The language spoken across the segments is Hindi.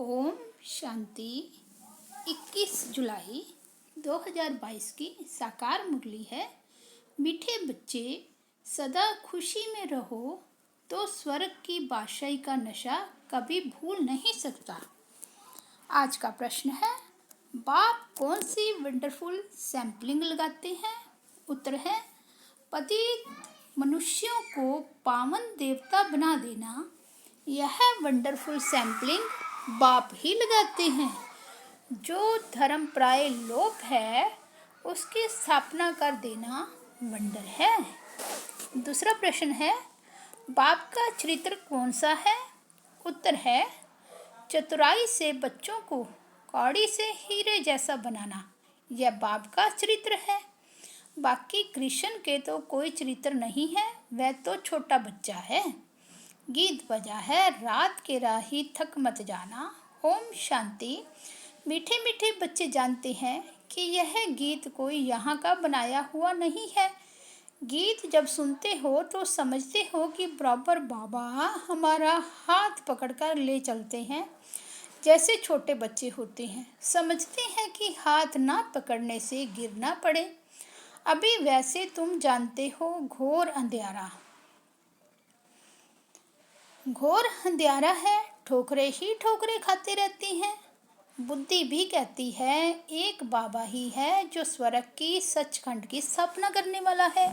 ओम शांति। 21 जुलाई 2022 की साकार मुरली है। मीठे बच्चे सदा खुशी में रहो तो स्वर्ग की बादशाही का नशा कभी भूल नहीं सकता। आज का प्रश्न है, बाप कौन सी वंडरफुल सैम्पलिंग लगाते हैं? उत्तर है, पतित मनुष्यों को पावन देवता बना देना। यह वंडरफुल सैम्पलिंग बाप ही लगाते हैं। जो धर्म प्राय लोप है उसकी स्थापना कर देना वंडर है। दूसरा प्रश्न है, बाप का चरित्र कौन सा है? उत्तर है, चतुराई से बच्चों को कौड़ी से हीरे जैसा बनाना। यह बाप का चरित्र है। बाकी कृष्ण के तो कोई चरित्र नहीं है, वह तो छोटा बच्चा है। गीत बजा है, रात के राही थक मत जाना। ओम शांति। मीठे मीठे बच्चे जानते हैं कि यह गीत कोई यहाँ का बनाया हुआ नहीं है। गीत जब सुनते हो तो समझते हो कि बराबर बाबा हमारा हाथ पकड़कर ले चलते हैं। जैसे छोटे बच्चे होते हैं, समझते हैं कि हाथ ना पकड़ने से गिर ना पड़े। अभी वैसे तुम जानते हो, घोर अंधियारा है, ठोकरे ही ठोकरे खाते रहती हैं। बुद्धि भी कहती है एक बाबा ही है जो स्वर्ग की सचखंड की स्थापना करने वाला है।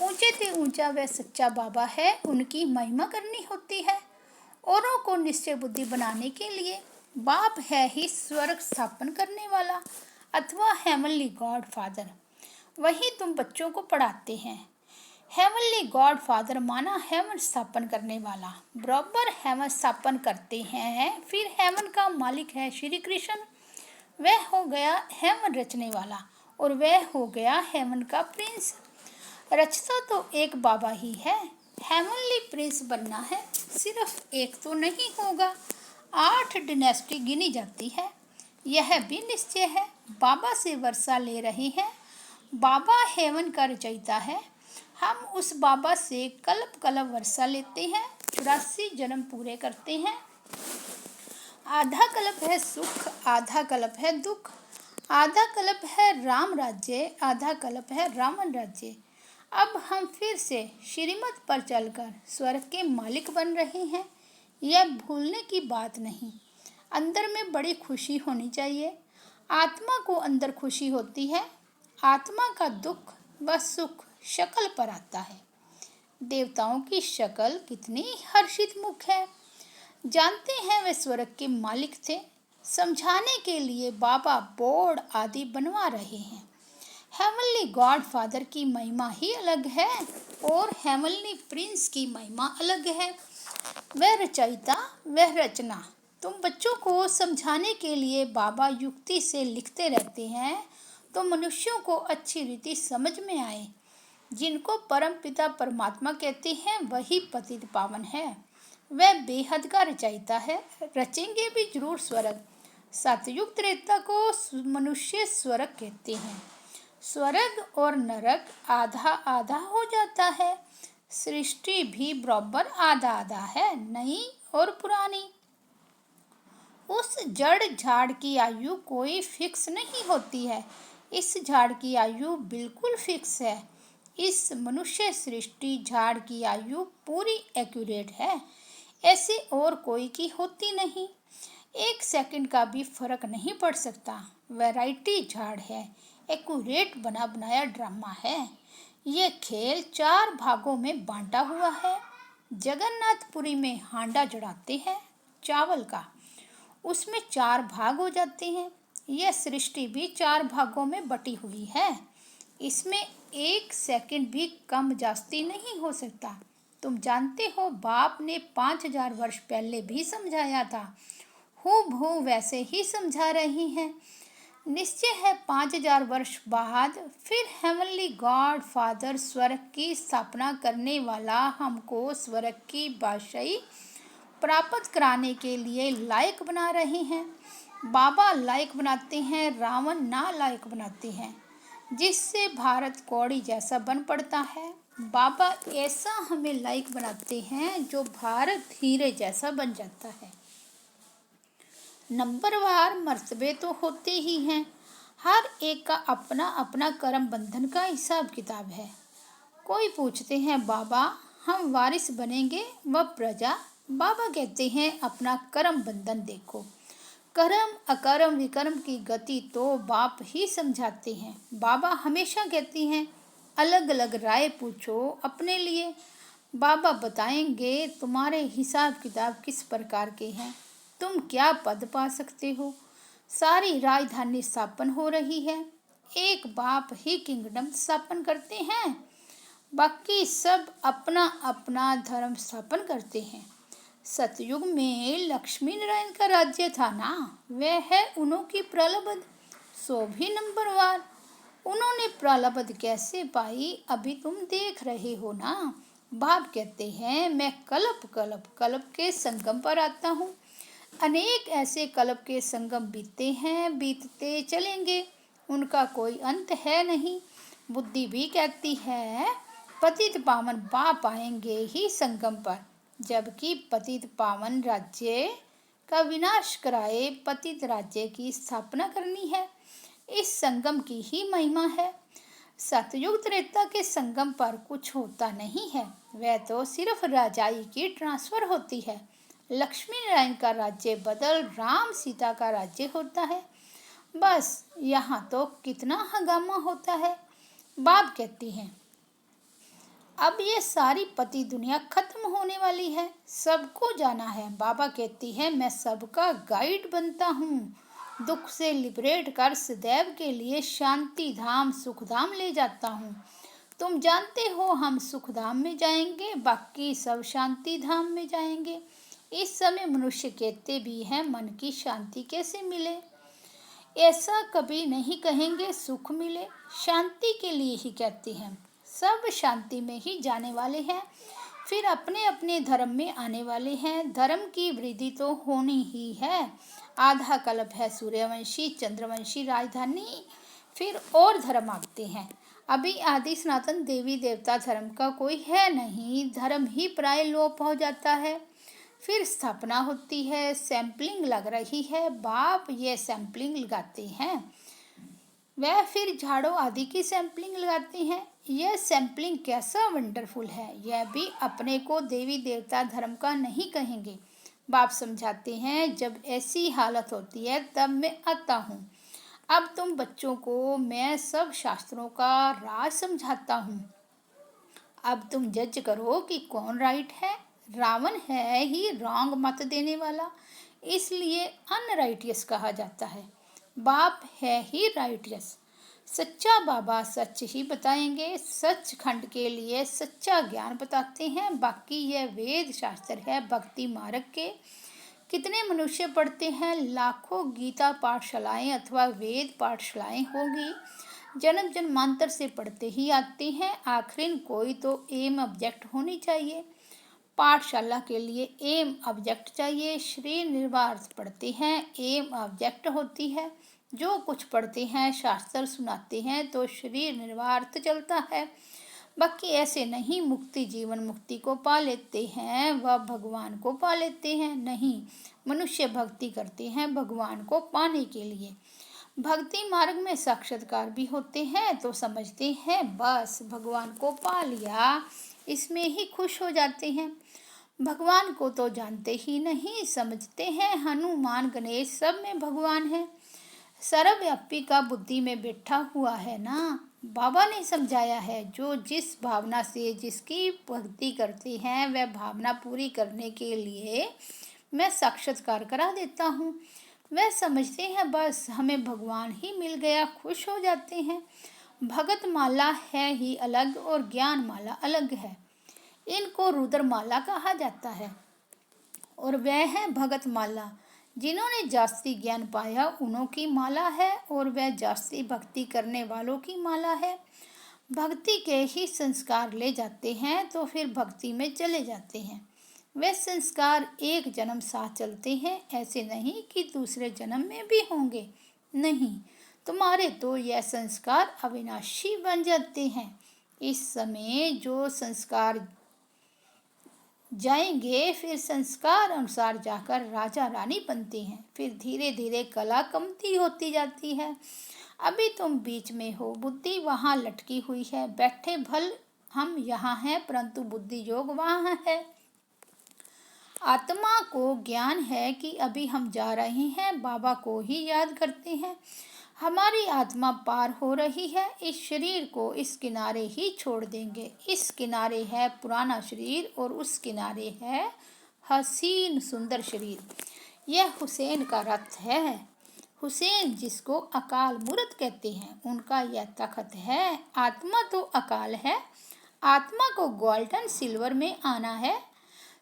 ऊंचे से ऊंचा वह सच्चा बाबा है, उनकी महिमा करनी होती है। औरों को निश्चय बुद्धि बनाने के लिए बाप है ही स्वर्ग स्थापन करने वाला अथवा हेवनली गॉड फादर। वही तुम बच्चों को पढ़ाते हैं। हेवनली गॉड फादर माना हेवन स्थापन करने वाला। बराबर हेवन स्थापन करते हैं, फिर हेवन का मालिक है श्री कृष्ण। वह हो गया हेवन रचने वाला और वह हो गया हेवन का प्रिंस। रचता तो एक बाबा ही है। हेवनली प्रिंस बनना है, सिर्फ एक तो नहीं होगा, 8 डिनेस्टी गिनी जाती है। यह भी निश्चय है, बाबा से वर्षा ले रहे हैं। बाबा हेवन का रचयिता है। हम उस बाबा से कल्प कल्प वर्षा लेते हैं, 84 जन्म पूरे करते हैं। आधा कल्प है सुख, आधा कल्प है दुख। आधा कल्प है राम राज्य, आधा कल्प है रावण राज्य। अब हम फिर से श्रीमत पर चलकर स्वर्ग के मालिक बन रहे हैं। यह भूलने की बात नहीं। अंदर में बड़ी खुशी होनी चाहिए। आत्मा को अंदर खुशी होती है। आत्मा का दुख व सुख शक्ल पर आता है। देवताओं की शक्ल कितनी हर्षित मुख है। जानते हैं वे स्वर्ग के मालिक थे। समझाने के लिए बाबा बोर्ड आदि बनवा रहे हैं। हेवनली गॉड फादर की महिमा ही अलग है और हेवनली प्रिंस की महिमा अलग है। वह रचयिता, वह रचना। तुम बच्चों को समझाने के लिए बाबा युक्ति से लिखते रहते हैं तो मनुष्यों को अच्छी रीति समझ में आए। जिनको परम पिता परमात्मा कहते हैं वही पतित पावन है। वह बेहद का रचयिता है, रचेंगे भी जरूर स्वर्ग। सतयुग त्रेता को मनुष्य स्वर्ग कहते हैं। स्वर्ग और नरक आधा आधा हो जाता है। सृष्टि भी बराबर आधा आधा है, नई और पुरानी। उस जड़ झाड़ की आयु कोई फिक्स नहीं होती है। इस झाड़ की आयु बिल्कुल फिक्स है। इस मनुष्य सृष्टि झाड़ की आयु पूरी एक्यूरेट है, ऐसे और कोई की होती नहीं। 1 सेकंड का भी फर्क नहीं पड़ सकता। वैरायटी झाड़ है, एक्यूरेट बना बनाया ड्रामा है। ये खेल 4 भागों में बांटा हुआ है। जगन्नाथपुरी में हांडा जड़ाते हैं चावल का, उसमें 4 भाग हो जाते हैं। यह सृष्टि भी 4 भागों में बटी हुई है। इसमें 1 सेकंड भी कम जास्ती नहीं हो सकता। तुम जानते हो बाप ने 5000 वर्ष पहले भी समझाया था। हूबहू वैसे ही समझा रही हैं। निश्चय है 5000 वर्ष बाद फिर हेवनली गॉड फादर स्वर्ग की स्थापना करने वाला हमको स्वर्ग की बादशाही प्राप्त कराने के लिए लायक बना रहे हैं। बाबा लायक बनाते हैं, रावण ना लायक बनाते हैं, जिससे भारत कौड़ी जैसा बन पड़ता है। बाबा ऐसा हमें लायक बनाते हैं जो भारत हीरे जैसा बन जाता है। नंबरवार मर्तबे तो होते ही हैं। हर एक का अपना अपना कर्म बंधन का हिसाब किताब है। कोई पूछते हैं बाबा हम वारिस बनेंगे व प्रजा? बाबा कहते हैं अपना कर्म बंधन देखो। कर्म अकर्म विकर्म की गति तो बाप ही समझाते हैं। बाबा हमेशा कहती हैं अलग अलग राय पूछो अपने लिए। बाबा बताएंगे तुम्हारे हिसाब किताब किस प्रकार के हैं, तुम क्या पद पा सकते हो। सारी राजधानी स्थापन हो रही है, एक बाप ही किंगडम स्थापन करते हैं, बाकी सब अपना अपना धर्म स्थापन करते हैं। सतयुग में लक्ष्मी नारायण का राज्य था ना, वह है उन्हों की प्रलब्ध, सो भी नंबरवार। उन्होंने प्रलब्ध कैसे पाई अभी तुम देख रहे हो ना। बाप कहते हैं मैं कल्प कल्प कल्प के संगम पर आता हूँ। अनेक ऐसे कल्प के संगम बीतते हैं, बीतते चलेंगे, उनका कोई अंत है नहीं। बुद्धि भी कहती है पतित पावन बाप आएंगे ही संगम पर, जबकि पतित पावन राज्य का विनाश कराए पतित राज्य की स्थापना करनी है। इस संगम की ही महिमा है। सतयुग त्रेता के संगम पर कुछ होता नहीं है, वह तो सिर्फ राजाई की ट्रांसफर होती है। लक्ष्मी नारायण का राज्य बदल राम सीता का राज्य होता है। बस यहाँ तो कितना हंगामा होता है। बाप कहती हैं अब ये सारी पति दुनिया खत्म होने वाली है, सबको जाना है। बाबा कहती है मैं सबका गाइड बनता हूँ, दुख से लिबरेट कर सदैव के लिए शांति धाम सुख धाम ले जाता हूँ। तुम जानते हो हम सुख धाम में जाएंगे, बाकी सब शांति धाम में जाएंगे। इस समय मनुष्य कहते भी हैं मन की शांति कैसे मिले। ऐसा कभी नहीं कहेंगे सुख मिले, शांति के लिए ही कहते हैं। सब शांति में ही जाने वाले हैं, फिर अपने अपने धर्म में आने वाले हैं। धर्म की वृद्धि तो होनी ही है। आधा कल्प है सूर्यवंशी चंद्रवंशी राजधानी, फिर और धर्म आते हैं। अभी आदि सनातन देवी देवता धर्म का कोई है नहीं, धर्म ही प्राय लोप हो जाता है। फिर स्थापना होती है, सैंपलिंग लग रही है। बाप ये सैंपलिंग लगाते हैं, वह फिर झाड़ों आदि की सैंपलिंग लगाते हैं। यह सैंपलिंग कैसा वंडरफुल है। यह भी अपने को देवी देवता धर्म का नहीं कहेंगे। बाप समझाते हैं जब ऐसी हालत होती है तब मैं आता हूँ। अब तुम बच्चों को मैं सब शास्त्रों का राज समझाता हूँ। अब तुम जज करो कि कौन राइट है। रावण है ही रॉन्ग मत देने वाला, इसलिए अनराइटियस कहा जाता है। बाप है ही राइटियस। सच्चा बाबा सच ही बताएंगे, सचखंड के लिए सच्चा ज्ञान बताते हैं। बाकी यह वेद शास्त्र है भक्ति मार्ग के। कितने मनुष्य पढ़ते हैं, लाखों गीता पाठशालाएं अथवा वेद पाठशालाएं होगी, जन्म जन्मांतर से पढ़ते ही आते हैं। आखिर कोई तो एम ऑब्जेक्ट होनी चाहिए। पाठशाला के लिए एम ऑब्जेक्ट चाहिए। श्री निर्वार्थ पढ़ते हैं, एम ऑब्जेक्ट होती है। जो कुछ पढ़ते हैं शास्त्र सुनाते हैं तो श्री निर्वार्थ चलता है। बाकी ऐसे नहीं मुक्ति जीवन मुक्ति को पा लेते हैं वह भगवान को पा लेते हैं, नहीं। मनुष्य भक्ति करते हैं भगवान को पाने के लिए। भक्ति मार्ग में साक्षात्कार भी होते हैं तो समझते हैं बस भगवान को पा लिया, इसमें ही खुश हो जाते हैं। भगवान को तो जानते ही नहीं, समझते हैं हनुमान गणेश सब में भगवान है। सर्वव्यापी का बुद्धि में बैठा हुआ है ना। बाबा ने समझाया है जो जिस भावना से जिसकी भक्ति करते हैं वह भावना पूरी करने के लिए मैं साक्षात्कार करा देता हूँ। वह समझते हैं बस हमें भगवान ही मिल गया, खुश हो जाते हैं। भगत माला है ही अलग और ज्ञान माला अलग है। इनको रुद्र माला कहा जाता है और वह है भगत माला। जिन्होंने जास्ती ज्ञान पाया उन्हों की माला है और वह जास्ती भक्ति करने वालों की माला है। भक्ति के ही संस्कार ले जाते हैं तो फिर भक्ति में चले जाते हैं। वे संस्कार एक जन्म साथ चलते हैं, ऐसे नहीं कि दूसरे जन्म में भी होंगे, नहीं। तुम्हारे तो यह संस्कार अविनाशी बन जाते हैं। इस समय जो संस्कार जाएंगे, फिर संस्कार अनुसार जाकर राजा रानी बनते हैं। फिर धीरे धीरे कला कमती होती जाती है। अभी तुम बीच में हो, बुद्धि वहाँ लटकी हुई है। बैठे भल हम यहाँ हैं, परंतु बुद्धि योग वहाँ है। आत्मा को ज्ञान है कि अभी हम जा रहे हैं, बाबा को ही याद करते हैं। हमारी आत्मा पार हो रही है, इस शरीर को इस किनारे ही छोड़ देंगे। इस किनारे है पुराना शरीर और उस किनारे है हसीन सुंदर शरीर। यह हुसैन का रथ है। हुसैन जिसको अकाल मूर्त कहते हैं, उनका यह तख्त है। आत्मा तो अकाल है, आत्मा को गोल्डन सिल्वर में आना है।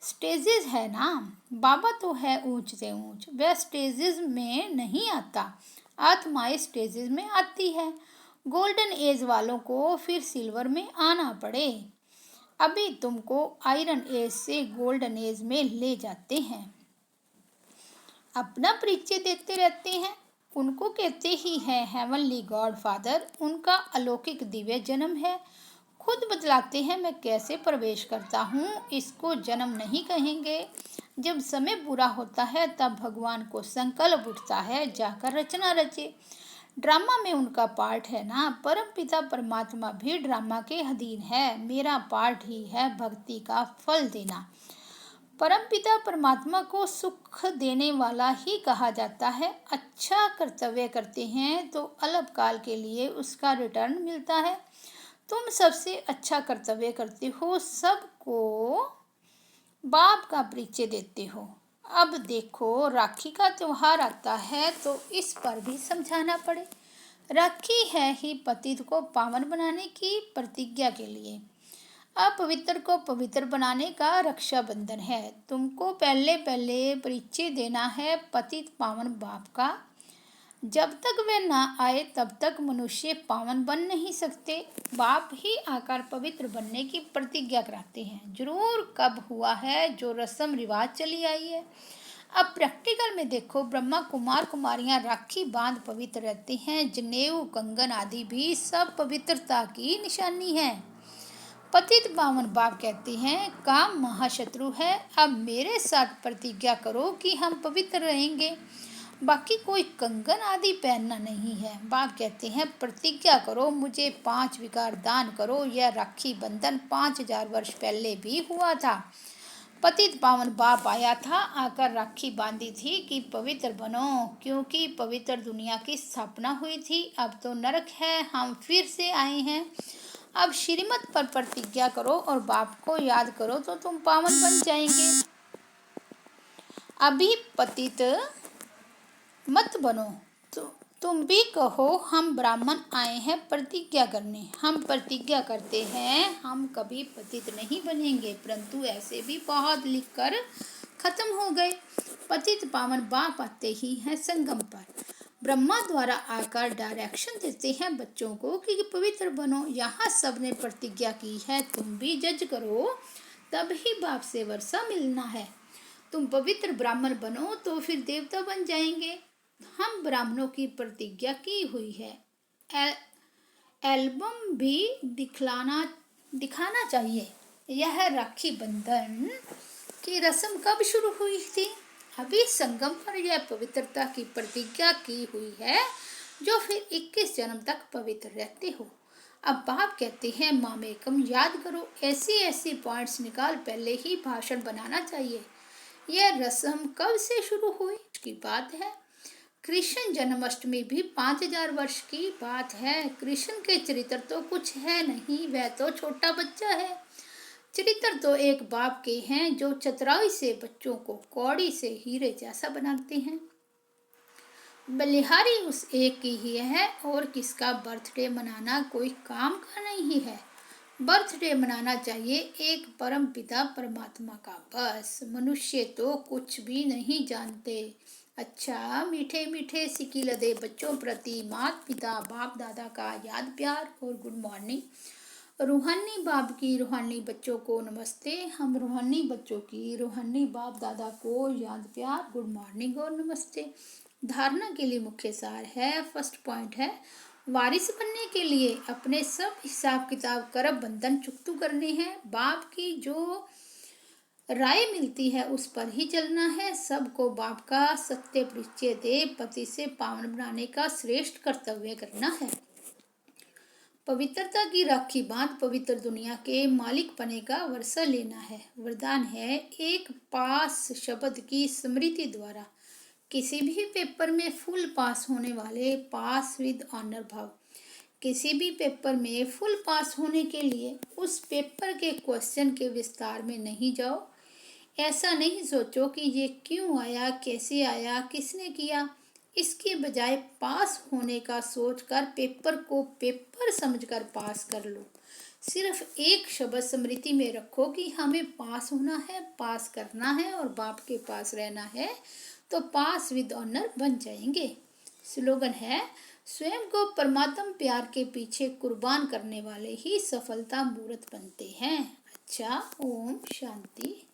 स्टेजेस है ना, बाबा तो है ऊंच से ऊंच, वह स्टेजेस में नहीं आता, आत्माएं स्टेजेस में आती है। गोल्डन एज वालों को फिर सिल्वर में आना पड़े। अभी तुमको आयरन एज से गोल्डन एज में ले जाते हैं। अपना परिचय देते रहते हैं। उनको कहते ही हैं हेवनली गॉड फादर। उनका अलौकिक दिव्य जन्म है। खुद बतलाते हैं मैं कैसे प्रवेश करता हूँ। इसको जन्म नहीं कहेंगे। जब समय पूरा होता है तब भगवान को संकल्प उठता है जाकर रचना रचे। ड्रामा में उनका पार्ट है ना। परमपिता परमात्मा भी ड्रामा के अधीन है। मेरा पार्ट ही है भक्ति का फल देना। परमपिता परमात्मा को सुख देने वाला ही कहा जाता है। अच्छा कर्तव्य करते हैं तो अल्पकाल के लिए उसका रिटर्न मिलता है। तुम सबसे अच्छा कर्तव्य करते हो, सबको बाप का परिचय देते हो। अब देखो राखी का त्योहार आता है तो इस पर भी समझाना पड़े। राखी है ही पतित को पावन बनाने की प्रतिज्ञा के लिए। अपवित्र को पवित्र बनाने का रक्षाबंधन है। तुमको पहले पहले परिचय देना है पतित पावन बाप का। जब तक वे ना आए तब तक मनुष्य पावन बन नहीं सकते। बाप ही आकर पवित्र बनने की प्रतिज्ञा कराते हैं। जरूर कब हुआ है जो रस्म रिवाज चली आई है। अब प्रैक्टिकल में देखो, ब्रह्मा कुमार कुमारियां राखी बांध पवित्र रहते हैं। जनेऊ कंगन आदि भी सब पवित्रता की निशानी है। पतित पावन बाप कहते हैं काम महाशत्रु है। अब मेरे साथ प्रतिज्ञा करो कि हम पवित्र रहेंगे। बाकी कोई कंगन आदि पहनना नहीं है। बाप कहते हैं प्रतिज्ञा करो, मुझे 5 विकार दान करो। यह राखी बंधन 5000 वर्ष पहले भी हुआ था। पतित पावन बाप आया था, आकर राखी बांधी थी कि पवित्र बनो, क्योंकि पवित्र दुनिया की स्थापना हुई थी। अब तो नरक है, हम फिर से आए हैं। अब श्रीमत पर प्रतिज्ञा करो और बाप को याद करो तो तुम पावन बन जाएंगे। अभी पतित मत बनो। तो तुम भी कहो हम ब्राह्मण आए हैं प्रतिज्ञा करने। हम प्रतिज्ञा करते हैं हम कभी पतित नहीं बनेंगे, परंतु ऐसे भी बहुत लिखकर खत्म हो गए। पतित पावन बाप आते ही हैं संगम पर। ब्रह्मा द्वारा आकर डायरेक्शन देते हैं बच्चों को कि पवित्र बनो। यहाँ सबने प्रतिज्ञा की है, तुम भी जज करो, तब ही बाप से वर्षा मिलना है। तुम पवित्र ब्राह्मण बनो तो फिर देवता बन जाएंगे। हम ब्राह्मणों की प्रतिज्ञा की हुई है। एल्बम भी दिखाना चाहिए। यह राखी बंधन की रस्म कब शुरू हुई थी? अभी संगम पर यह पवित्रता की प्रतिज्ञा की हुई है, जो फिर 21 जन्म तक पवित्र रहते हो। अब बाप कहते हैं मामेकम याद करो। ऐसी ऐसी पॉइंट्स निकाल, पहले ही भाषण बनाना चाहिए। यह रस्म कब से शुरू हुई की बात है। कृष्ण जन्माष्टमी भी 5000 वर्ष की बात है। कृष्ण के चरित्र तो कुछ है नहीं, वह तो छोटा बच्चा है। चरित्र तो एक बाप के हैं जो चतुराई से बच्चों को कौड़ी से हीरे जैसा बनाते हैं। बलिहारी उस एक की ही है और किसका बर्थडे मनाना कोई काम का नहीं है। बर्थडे मनाना चाहिए एक परम पिता परमात्मा का, बस। मनुष्य तो कुछ भी नहीं जानते। अच्छा, मीठे मीठे सिकी लदे बच्चों प्रति माता पिता बाप दादा का याद प्यार और गुड मॉर्निंग। रूहानी बाप की रूहानी बच्चों को नमस्ते। हम रूहानी बच्चों की रूहानी बाप दादा को याद प्यार, गुड मॉर्निंग और नमस्ते। धारणा के लिए मुख्य सार है। फर्स्ट पॉइंट है, वारिस बनने के लिए अपने सब हिसाब किताब कर्म बंधन चुकतू करने हैं। बाप की जो राय मिलती है उस पर ही चलना है। सबको बाप का सत्य परिचय दे पति से पावन बनाने का श्रेष्ठ कर्तव्य करना है। पवित्रता की राखी बांध पवित्र दुनिया के मालिक पने का वर्षा लेना है। वरदान है एक पास शब्द की स्मृति द्वारा किसी भी पेपर में फुल पास होने वाले पास विद ऑनर भाव। किसी भी पेपर में फुल पास होने के लिए उस पेपर के क्वेश्चन के विस्तार में नहीं जाओ। ऐसा नहीं सोचो कि ये क्यों आया, कैसे आया, किसने किया। इसके बजाय पास होने का सोचकर पेपर को पेपर समझकर पास कर लो। सिर्फ एक शब्द स्मृति में रखो कि हमें पास होना है, पास करना है और बाप के पास रहना है, तो पास विद ऑनर बन जाएंगे। स्लोगन है स्वयं को परमात्मा प्यार के पीछे कुर्बान करने वाले ही सफलता मूर्त बनते हैं। अच्छा, ओम शांति।